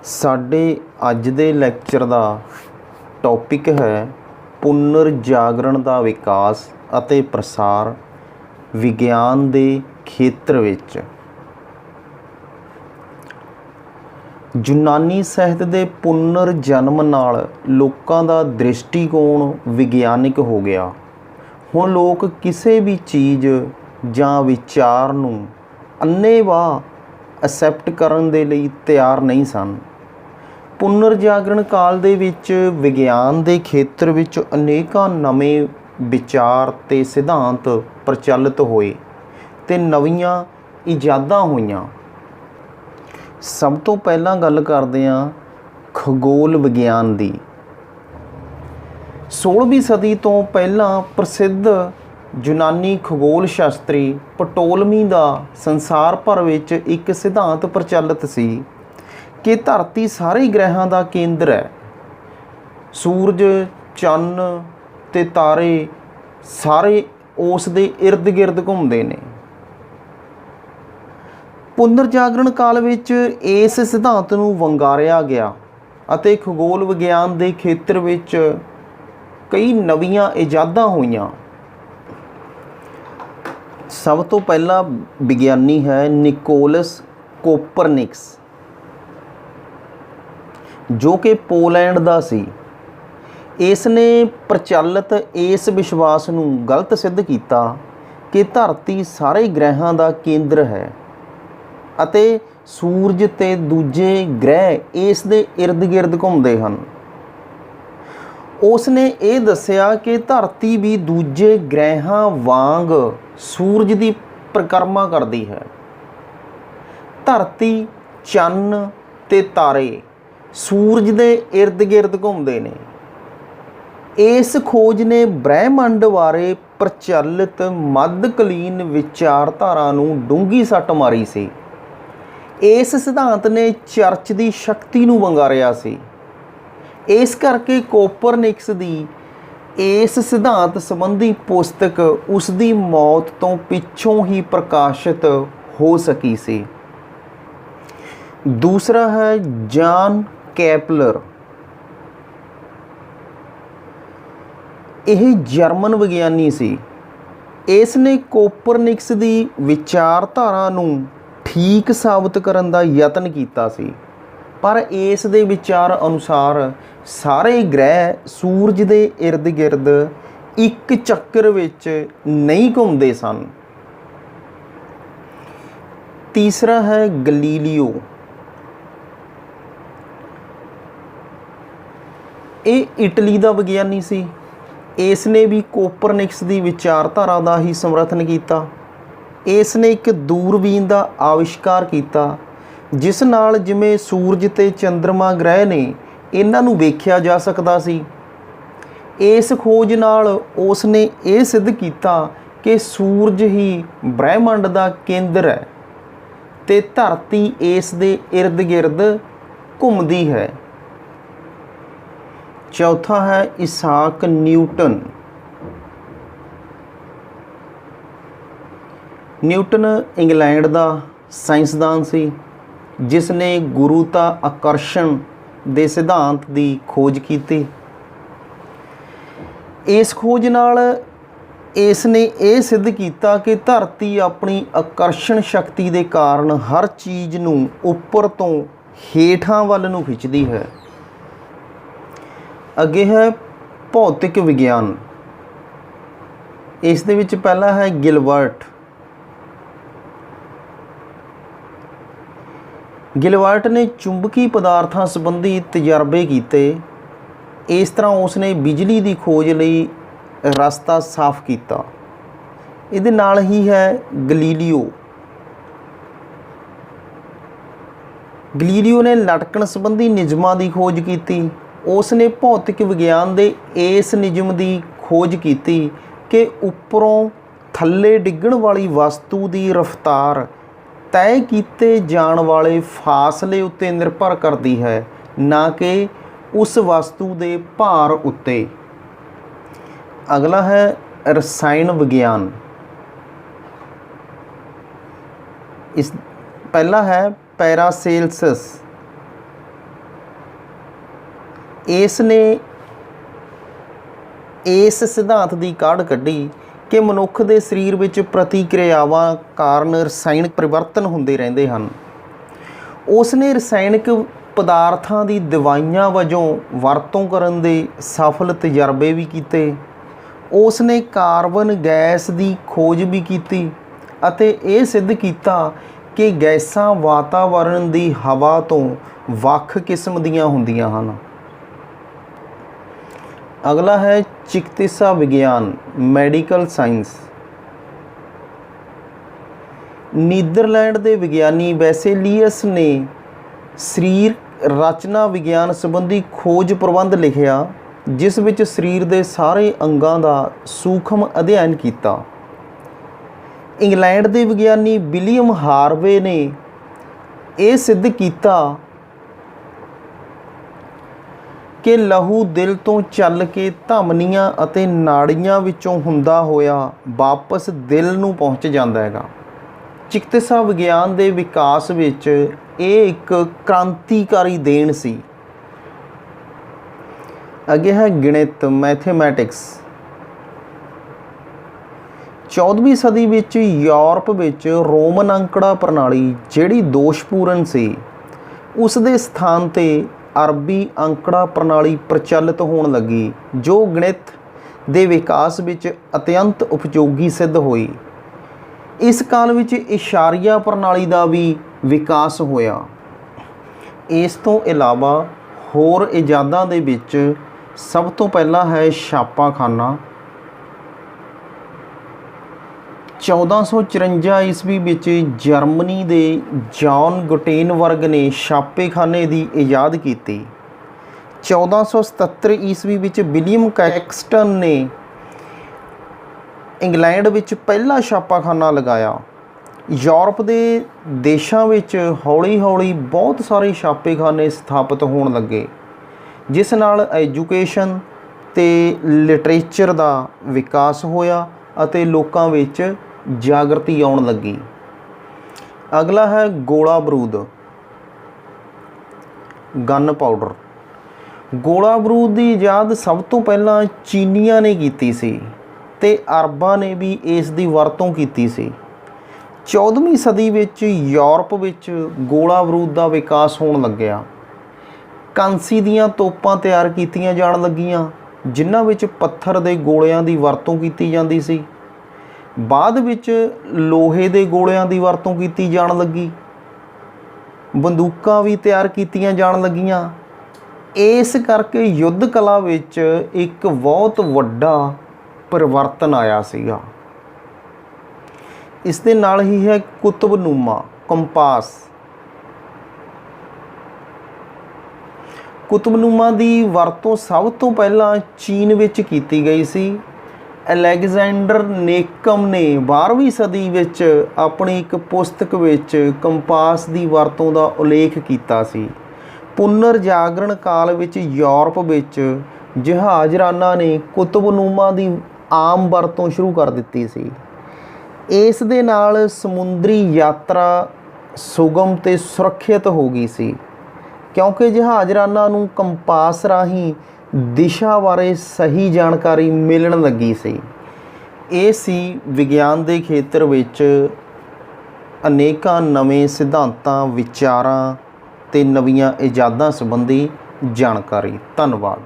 ਸਾਡੇ ਅੱਜ ਦੇ ਲੈਕਚਰ ਦਾ ਟੌਪਿਕ ਹੈ ਪੁਨਰ ਜਾਗਰਣ ਦਾ ਵਿਕਾਸ ਅਤੇ ਪ੍ਰਸਾਰ ਵਿਗਿਆਨ ਦੇ ਖੇਤਰ ਵਿੱਚ। ਯੂਨਾਨੀ ਸਾਹਿਤ ਦੇ ਪੁਨਰ ਜਨਮ ਨਾਲ ਲੋਕਾਂ ਦਾ ਦ੍ਰਿਸ਼ਟੀਕੋਣ ਵਿਗਿਆਨਿਕ ਹੋ ਗਿਆ। ਹੁਣ ਲੋਕ ਕਿਸੇ ਵੀ ਚੀਜ਼ ਜਾਂ ਵਿਚਾਰ ਨੂੰ ਅੰਨ੍ਹੇਵਾਹ ਐਕਸੈਪਟ ਕਰਨ ਦੇ ਲਈ ਤਿਆਰ ਨਹੀਂ ਸਨ। ਪੁਨਰ ਜਾਗਰਣ ਕਾਲ ਦੇ ਵਿੱਚ ਵਿਗਿਆਨ ਦੇ ਖੇਤਰ ਵਿੱਚ ਅਨੇਕਾਂ ਨਵੇਂ ਵਿਚਾਰ ਅਤੇ ਸਿਧਾਂਤ ਪ੍ਰਚਲਿਤ ਹੋਏ ਅਤੇ ਨਵੀਆਂ ਇਜਾਦਾਂ ਹੋਈਆਂ। ਸਭ ਤੋਂ ਪਹਿਲਾਂ ਗੱਲ ਕਰਦੇ ਹਾਂ ਖਗੋਲ ਵਿਗਿਆਨ ਦੀ। 16ਵੀਂ ਸਦੀ ਤੋਂ ਪਹਿਲਾਂ ਪ੍ਰਸਿੱਧ ਯੂਨਾਨੀ ਖਗੋਲ ਸ਼ਾਸਤਰੀ ਪਟੋਲਮੀ ਦਾ ਸੰਸਾਰ ਭਰ ਵਿੱਚ ਇੱਕ ਸਿਧਾਂਤ ਪ੍ਰਚਲਿਤ ਸੀ ਕਿ ਧਰਤੀ ਸਾਰੇ ਗ੍ਰਹਿਆਂ ਦਾ ਕੇਂਦਰ ਹੈ। ਸੂਰਜ, ਚੰਨ ਅਤੇ ਤਾਰੇ ਸਾਰੇ ਉਸ ਦੇ ਇਰਦ ਗਿਰਦ ਘੁੰਮਦੇ ਨੇ। ਪੁਨਰ ਜਾਗਰਣ ਕਾਲ ਵਿੱਚ ਇਸ ਸਿਧਾਂਤ ਨੂੰ ਵੰਗਾਰਿਆ ਗਿਆ ਅਤੇ ਖਗੋਲ ਵਿਗਿਆਨ ਦੇ ਖੇਤਰ ਵਿੱਚ ਕਈ ਨਵੀਆਂ ਇਜਾਦਾਂ ਹੋਈਆਂ। ਸਭ ਤੋਂ ਪਹਿਲਾ ਵਿਗਿਆਨੀ ਹੈ ਨਿਕੋਲਸ ਕੋਪਰਨਿਕਸ, ਜੋ ਕਿ ਪੋਲੈਂਡ ਦਾ ਸੀ। ਇਸ ਨੇ ਪ੍ਰਚਲਿਤ ਇਸ ਵਿਸ਼ਵਾਸ ਨੂੰ ਗਲਤ ਸਿੱਧ ਕੀਤਾ ਕਿ ਧਰਤੀ ਸਾਰੇ ਗ੍ਰਹਿਆਂ ਦਾ ਕੇਂਦਰ ਹੈ ਅਤੇ ਸੂਰਜ ਅਤੇ ਦੂਜੇ ਗ੍ਰਹਿ ਇਸ ਦੇ ਇਰਦ ਗਿਰਦ ਘੁੰਮਦੇ ਹਨ। ਉਸ ਨੇ ਇਹ ਦੱਸਿਆ ਕਿ ਧਰਤੀ ਵੀ ਦੂਜੇ ਗ੍ਰਹਿਆਂ ਵਾਂਗ ਸੂਰਜ ਦੀ ਪਰਿਕਰਮਾ ਕਰਦੀ ਹੈ। ਧਰਤੀ, ਚੰਨ ਅਤੇ ਤਾਰੇ ਸੂਰਜ ਦੇ ਇਰਦ ਗਿਰਦ ਘੁੰਮਦੇ ਨੇ। ਇਸ ਖੋਜ ਨੇ ਬ੍ਰਹਿਮੰਡ ਬਾਰੇ ਪ੍ਰਚਲਿਤ ਮੱਧਕਾਲੀਨ ਵਿਚਾਰਧਾਰਾ ਨੂੰ ਡੂੰਘੀ ਸੱਟ ਮਾਰੀ ਸੀ। ਇਸ ਸਿਧਾਂਤ ਨੇ ਚਰਚ ਦੀ ਸ਼ਕਤੀ ਨੂੰ ਵੰਗਾਰਿਆ ਸੀ। ਇਸ ਕਰਕੇ ਕੋਪਰਨਿਕਸ ਦੀ ਇਸ ਸਿਧਾਂਤ ਸੰਬੰਧੀ ਪੁਸਤਕ ਉਸ ਦੀ ਮੌਤ ਤੋਂ ਪਿੱਛੋਂ ਹੀ ਪ੍ਰਕਾਸ਼ਿਤ ਹੋ ਸਕੀ ਸੀ। ਦੂਸਰਾ ਹੈ ਜਾਨ ਕੈਪਲਰ। ਇਹ ਜਰਮਨ ਵਿਗਿਆਨੀ ਸੀ। ਇਸ ਨੇ ਕੋਪਰਨਿਕਸ ਦੀ ਵਿਚਾਰਧਾਰਾ ਨੂੰ ਠੀਕ ਸਾਬਤ ਕਰਨ ਦਾ ਯਤਨ ਕੀਤਾ ਸੀ, ਪਰ ਇਸ ਦੇ ਵਿਚਾਰ ਅਨੁਸਾਰ ਸਾਰੇ ਗ੍ਰਹਿ ਸੂਰਜ ਦੇ ਇਰਦ ਗਿਰਦ ਇੱਕ ਚੱਕਰ ਵਿੱਚ ਨਹੀਂ ਘੁੰਮਦੇ ਸਨ। ਤੀਸਰਾ ਹੈ ਗਲੀਲੀਓ। ਇਹ ਇਟਲੀ ਦਾ ਵਿਗਿਆਨੀ ਸੀ। ਇਸ ਨੇ ਵੀ ਕੋਪਰਨਿਕਸ ਦੀ ਵਿਚਾਰਧਾਰਾ ਦਾ ਹੀ ਸਮਰਥਨ ਕੀਤਾ। ਇਸ ਨੇ ਇੱਕ ਦੂਰਬੀਨ ਦਾ ਆਵਿਸ਼ਕਾਰ ਕੀਤਾ ਜਿਸ ਨਾਲ ਜਿਵੇਂ ਸੂਰਜ ਅਤੇ ਚੰਦਰਮਾ ਗ੍ਰਹਿ ਨੇ ਇਹਨਾਂ ਨੂੰ ਵੇਖਿਆ ਜਾ ਸਕਦਾ ਸੀ। ਇਸ ਖੋਜ ਨਾਲ ਉਸ ਨੇ ਇਹ ਸਿੱਧ ਕੀਤਾ ਕਿ ਸੂਰਜ ਹੀ ਬ੍ਰਹਿਮੰਡ ਦਾ ਕੇਂਦਰ ਹੈ ਅਤੇ ਧਰਤੀ ਇਸ ਦੇ ਇਰਦ ਗਿਰਦ ਘੁੰਮਦੀ ਹੈ। ਚੌਥਾ ਹੈ ਇਸਾਕ ਨਿਊਟਨ। ਨਿਊਟਨ ਇੰਗਲੈਂਡ ਦਾ ਸਾਇੰਸਦਾਨ ਸੀ ਜਿਸ ਨੇ ਗੁਰੂਤਾ ਆਕਰਸ਼ਣ ਦੇ ਸਿਧਾਂਤ ਦੀ ਖੋਜ ਕੀਤੀ। ਇਸ ਖੋਜ ਨਾਲ ਇਸ ਨੇ ਇਹ ਸਿੱਧ ਕੀਤਾ ਕਿ ਧਰਤੀ ਆਪਣੀ ਆਕਰਸ਼ਣ ਸ਼ਕਤੀ ਦੇ ਕਾਰਨ ਹਰ ਚੀਜ਼ ਨੂੰ ਉੱਪਰ ਤੋਂ ਹੇਠਾਂ ਵੱਲ ਨੂੰ ਖਿੱਚਦੀ ਹੈ। ਅੱਗੇ ਹੈ ਭੌਤਿਕ ਵਿਗਿਆਨ। ਇਸ ਦੇ ਵਿੱਚ ਪਹਿਲਾ ਹੈ ਗਿਲਬਰਟ। ਗਿਲਬਰਟ ਨੇ ਚੁੰਬਕੀ ਪਦਾਰਥਾਂ ਸੰਬੰਧੀ ਤਜਰਬੇ ਕੀਤੇ। ਇਸ ਤਰ੍ਹਾਂ ਉਸ ਨੇ ਬਿਜਲੀ ਦੀ ਖੋਜ ਲਈ ਰਸਤਾ ਸਾਫ਼ ਕੀਤਾ। ਇਹਦੇ ਨਾਲ ਹੀ ਹੈ ਗਲੀਲੀਓ। ਗਲੀਲੀਓ ਨੇ ਲਟਕਣ ਸੰਬੰਧੀ ਨਿਯਮਾਂ ਦੀ ਖੋਜ ਕੀਤੀ। ਉਸ ਨੇ ਭੌਤਿਕ ਵਿਗਿਆਨ ਦੇ ਇਸ ਨਿਯਮ ਦੀ ਖੋਜ ਕੀਤੀ ਕਿ ਉੱਪਰੋਂ ਥੱਲੇ ਡਿੱਗਣ ਵਾਲੀ ਵਸਤੂ ਦੀ ਰਫ਼ਤਾਰ ਤੈਅ ਕੀਤੇ ਜਾਣ ਵਾਲੇ ਫਾਸਲੇ ਉੱਤੇ ਨਿਰਭਰ ਕਰਦੀ ਹੈ, ਨਾ ਕਿ ਉਸ ਵਸਤੂ ਦੇ ਭਾਰ ਉੱਤੇ। ਅਗਲਾ ਹੈ ਰਸਾਇਣ ਵਿਗਿਆਨ। ਇਸ ਪਹਿਲਾ ਹੈ ਪੈਰਾਸੇਲਸਸ। ਇਸ ਨੇ ਇਸ ਸਿਧਾਂਤ ਦੀ ਕਾਢ ਕੱਢੀ ਕਿ ਮਨੁੱਖ ਦੇ ਸਰੀਰ ਵਿੱਚ ਪ੍ਰਤੀਕਿਰਿਆਵਾਂ ਕਾਰਨ ਰਸਾਇਣਕ ਪਰਿਵਰਤਨ ਹੁੰਦੇ ਰਹਿੰਦੇ ਹਨ। ਉਸ ਨੇ ਰਸਾਇਣਕ ਪਦਾਰਥਾਂ ਦੀ ਦਵਾਈਆਂ ਵਜੋਂ ਵਰਤੋਂ ਕਰਨ ਦੇ ਸਫਲ ਤਜਰਬੇ ਵੀ ਕੀਤੇ। ਉਸ ਨੇ ਕਾਰਬਨ ਗੈਸ ਦੀ ਖੋਜ ਵੀ ਕੀਤੀ ਅਤੇ ਇਹ ਸਿੱਧ ਕੀਤਾ ਕਿ ਗੈਸਾਂ ਵਾਤਾਵਰਣ ਦੀ ਹਵਾ ਤੋਂ ਵੱਖ ਕਿਸਮ ਦੀਆਂ ਹੁੰਦੀਆਂ ਹਨ। ਅਗਲਾ ਹੈ ਚਿਕਿਤਸਾ ਵਿਗਿਆਨ, ਮੈਡੀਕਲ ਸਾਇੰਸ। ਨੀਦਰਲੈਂਡ ਦੇ ਵਿਗਿਆਨੀ ਵੈਸੇਲੀਅਸ ਨੇ ਸਰੀਰ ਰਚਨਾ ਵਿਗਿਆਨ ਸੰਬੰਧੀ ਖੋਜ ਪ੍ਰਬੰਧ ਲਿਖਿਆ, ਜਿਸ ਵਿੱਚ ਸਰੀਰ ਦੇ ਸਾਰੇ ਅੰਗਾਂ ਦਾ ਸੂਖਮ ਅਧਿਐਨ ਕੀਤਾ। ਇੰਗਲੈਂਡ ਦੇ ਵਿਗਿਆਨੀ ਵਿਲੀਅਮ ਹਾਰਵੇ ਨੇ ਇਹ ਸਿੱਧ ਕੀਤਾ ਕਿ ਲਹੂ ਦਿਲ ਤੋਂ ਚੱਲ ਕੇ ਧਮਨੀਆਂ ਅਤੇ ਨਾੜੀਆਂ ਵਿੱਚੋਂ ਹੁੰਦਾ ਹੋਇਆ ਵਾਪਸ ਦਿਲ ਨੂੰ ਪਹੁੰਚ ਜਾਂਦਾ ਹੈਗਾ। ਚਿਕਿਤਸਾ ਵਿਗਿਆਨ ਦੇ ਵਿਕਾਸ ਵਿੱਚ ਇਹ ਇੱਕ ਕ੍ਰਾਂਤੀਕਾਰੀ ਦੇਣ ਸੀ। ਅੱਗੇ ਹੈ ਗਣਿਤ, ਮੈਥਮੈਟਿਕਸ। 14ਵੀਂ ਸਦੀ ਵਿੱਚ ਯੂਰਪ ਵਿੱਚ ਰੋਮਨ ਅੰਕੜਾ ਪ੍ਰਣਾਲੀ ਜਿਹੜੀ ਦੋਸ਼ਪੂਰਨ ਸੀ, ਉਸ ਦੇ ਸਥਾਨ 'ਤੇ ਅਰਬੀ ਅੰਕੜਾ ਪ੍ਰਣਾਲੀ ਪ੍ਰਚਲਿਤ ਹੋਣ ਲੱਗੀ, ਜੋ ਗਣਿਤ ਦੇ ਵਿਕਾਸ ਵਿੱਚ ਅਤਿਅੰਤ ਉਪਯੋਗੀ ਸਿੱਧ ਹੋਈ। ਇਸ ਕਾਲ ਵਿੱਚ ਇਸ਼ਾਰੀਆ ਪ੍ਰਣਾਲੀ ਦਾ ਵੀ ਵਿਕਾਸ ਹੋਇਆ। ਇਸ ਤੋਂ ਇਲਾਵਾ ਹੋਰ ਇਜਾਦਾਂ ਦੇ ਵਿੱਚ ਸਭ ਤੋਂ ਪਹਿਲਾਂ ਹੈ ਛਾਪਾਖਾਨਾ। 1454 ਈਸਵੀ ਵਿੱਚ ਜਰਮਨੀ ਦੇ ਜੌਨ ਗੁਟੇਨਬਰਗ ਨੇ ਛਾਪੇਖਾਨੇ ਦੀ ਇਜਾਦ ਕੀਤੀ। 1477 ਈਸਵੀ ਵਿੱਚ ਵਿਲੀਅਮ ਕੈਕਸਟਨ ਨੇ ਇੰਗਲੈਂਡ ਵਿੱਚ ਪਹਿਲਾ ਛਾਪਾਖਾਨਾ ਲਗਾਇਆ। ਯੂਰਪ ਦੇ ਦੇਸ਼ਾਂ ਵਿੱਚ ਹੌਲੀ ਹੌਲੀ ਬਹੁਤ ਸਾਰੇ ਛਾਪੇਖਾਨੇ ਸਥਾਪਿਤ ਹੋਣ ਲੱਗੇ, ਜਿਸ ਨਾਲ ਐਜੂਕੇਸ਼ਨ ਅਤੇ ਲਿਟਰੇਚਰ ਦਾ ਵਿਕਾਸ ਹੋਇਆ ਅਤੇ ਲੋਕਾਂ ਵਿੱਚ ਜਾਗਰਤੀ ਆਉਣ ਲੱਗੀ। ਅਗਲਾ ਹੈ ਗੋਲਾ ਬਰੂਦ, ਗਨ ਪਾਊਡਰ। ਗੋਲਾ ਬਰੂਦ ਦੀ ਇਜਾਦ ਸਭ ਤੋਂ ਪਹਿਲਾਂ ਚੀਨੀਆਂ ਨੇ ਕੀਤੀ ਸੀ ਅਤੇ ਅਰਬਾਂ ਨੇ ਵੀ ਇਸ ਦੀ ਵਰਤੋਂ ਕੀਤੀ ਸੀ। 14ਵੀਂ ਸਦੀ ਵਿੱਚ ਯੂਰਪ ਵਿੱਚ ਗੋਲਾ ਬਰੂਦ ਦਾ ਵਿਕਾਸ ਹੋਣ ਲੱਗਿਆ। ਕਾਂਸੀ ਦੀਆਂ ਤੋਪਾਂ ਤਿਆਰ ਕੀਤੀਆਂ ਜਾਣ ਲੱਗੀਆਂ, ਜਿਨ੍ਹਾਂ ਵਿੱਚ ਪੱਥਰ ਦੇ ਗੋਲਿਆਂ ਦੀ ਵਰਤੋਂ ਕੀਤੀ ਜਾਂਦੀ ਸੀ। ਬਾਅਦ ਵਿੱਚ ਲੋਹੇ ਦੇ ਗੋਲਿਆਂ ਦੀ ਵਰਤੋਂ ਕੀਤੀ ਜਾਣ ਲੱਗੀ। ਬੰਦੂਕਾਂ ਵੀ ਤਿਆਰ ਕੀਤੀਆਂ ਜਾਣ ਲੱਗੀਆਂ। ਇਸ ਕਰਕੇ ਯੁੱਧ ਕਲਾ ਵਿੱਚ ਇੱਕ ਬਹੁਤ ਵੱਡਾ ਪਰਿਵਰਤਨ ਆਇਆ ਸੀਗਾ। ਇਸ ਦੇ ਨਾਲ ਹੀ ਹੈ ਕੁਤਬਨੁਮਾ, ਕੰਪਾਸ। ਕੁਤਬਨੁਮਾ ਦੀ ਵਰਤੋਂ ਸਭ ਤੋਂ ਪਹਿਲਾਂ ਚੀਨ ਵਿੱਚ ਕੀਤੀ ਗਈ ਸੀ। ਅਲੈਗਜ਼ੈਂਡਰ ਨੇਕਮ ਨੇ 12ਵੀਂ ਸਦੀ ਵਿੱਚ ਆਪਣੀ ਇੱਕ ਪੁਸਤਕ ਵਿੱਚ ਕੰਪਾਸ ਦੀ ਵਰਤੋਂ ਦਾ ਉਲੇਖ ਕੀਤਾ ਸੀ। ਪੁਨਰ ਜਾਗਰਣ ਕਾਲ ਵਿੱਚ ਯੂਰਪ ਵਿੱਚ ਜਹਾਜ਼ਰਾਨਾਂ ਨੇ ਕੁਤਬਨੁਮਾ ਦੀ ਆਮ ਵਰਤੋਂ ਸ਼ੁਰੂ ਕਰ ਦਿੱਤੀ ਸੀ। ਇਸ ਦੇ ਨਾਲ ਸਮੁੰਦਰੀ ਯਾਤਰਾ ਸੁਗਮ ਅਤੇ ਸੁਰੱਖਿਅਤ ਹੋ ਗਈ ਸੀ, ਕਿਉਂਕਿ ਜਹਾਜ਼ਰਾਨਾਂ ਨੂੰ ਕੰਪਾਸ ਰਾਹੀਂ ਦਿਸ਼ਾ ਬਾਰੇ ਸਹੀ ਜਾਣਕਾਰੀ ਮਿਲਣ ਲੱਗੀ ਸੀ। ਇਹ ਸੀ ਵਿਗਿਆਨ ਦੇ ਖੇਤਰ ਵਿੱਚ ਅਨੇਕਾਂ ਨਵੇਂ ਸਿਧਾਂਤਾਂ, ਵਿਚਾਰਾਂ ਅਤੇ ਨਵੀਆਂ ਇਜਾਦਾਂ ਸੰਬੰਧੀ ਜਾਣਕਾਰੀ। ਧੰਨਵਾਦ।